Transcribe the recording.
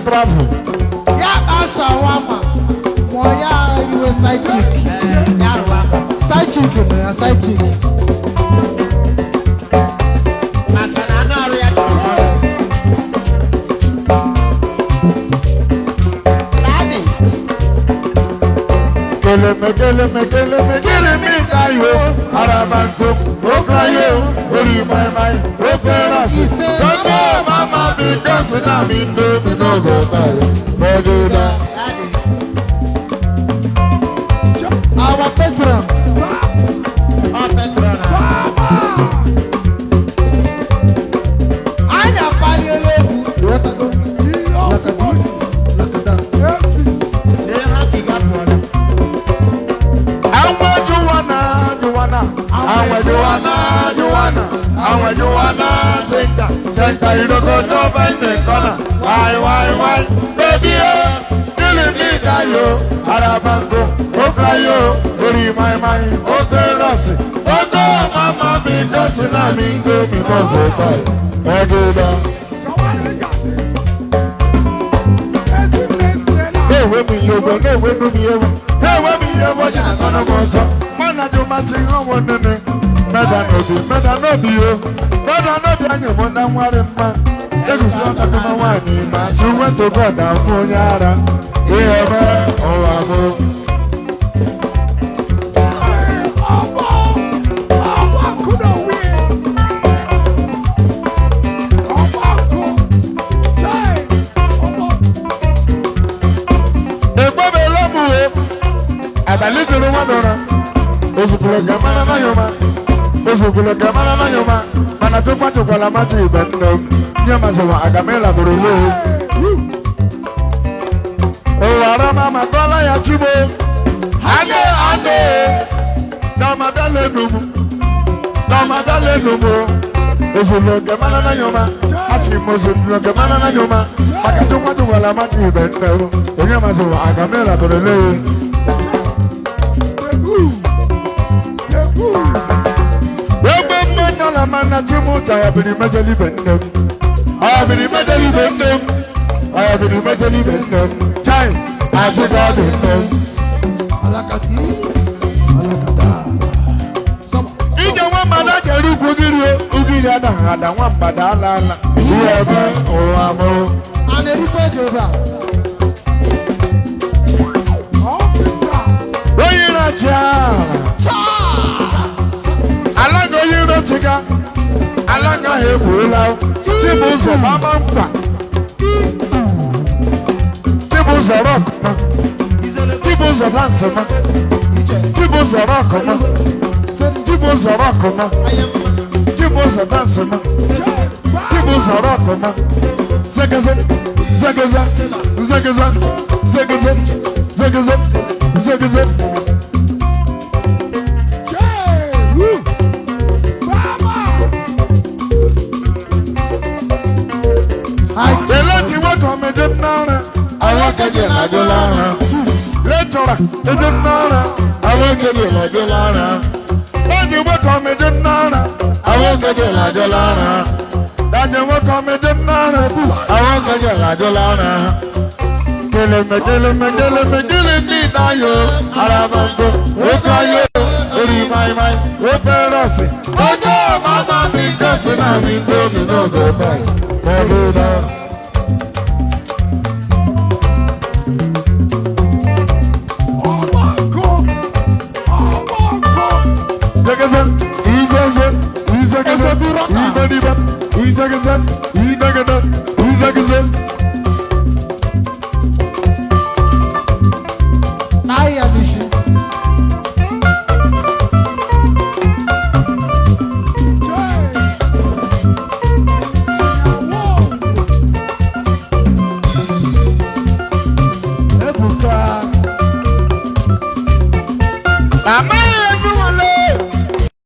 Prof. Yeah, Ashawama. Moya, you a sidekick. Sidekick, sidekick. Makanana react to something. Daddy. Kill me, Kayo. Arabanko, Okrayo, Uri my mind, Opera. She said, Mama, because I'm in the no go. I you wanna center, you don't go no find the corner. Why, baby, killing me, yo, Arabango, fly yo, my mind, Rossi, mama, because I'm in go, me go by. Hey, when me over, hey, when me over, hey, when me over, son of Monza, man, I do my thing on one day. Meda no be yo. Meda no be anyo mona mware ma. Egu so ka ma wani ma. So we to go down mo nyara. Ebe o amo. Kudo we. Obo. Hey. Obo. Ebo be lo mu o. Abali to no wadora. Osubaba gamana na yoma. Osubaba gamana na yoma. Mana to kwato kwa la matu ibendo. Nyama zo agamela borolo. O arama makola ya chibo. Ande. Dama dale numu. Osubaba gamana na yoma. Ati Osubaba gamana na yoma. Makato kwato kwa la matu ibendo. Nyama zo agamela borolo. La mana timuta ya bini medali bendem. I bini medali bendem. I bini medali bendem. Time as a god bendem. Alakati. Ije wa mana keru kudirio. Ugiri ada wamba da la. Uwe o amo. Ane rikwe keva. Officer. Oyina cha. Alaga yiro tiga. Alaga hebula. Tibu zo mama mpa. Tibu zo rock ma. Tibu zo dance ma. Tibu zo rock ma. Tibu zo rock ma. Tibu zo dance ma. Tibu zo rock ma. Zagaza. Let you work on me, don't know. I work again, I go Lara. Later, I don't know. I work again, I go Lara. Let you work on me, don't know. I work again, I go Lara. Let you work on me, don't know. I work again, I go Lara. Kill me, now you. Arabango, okay, you. My mind, okay, Rossi. Okay, mama, because I'm in the no go back. Amen.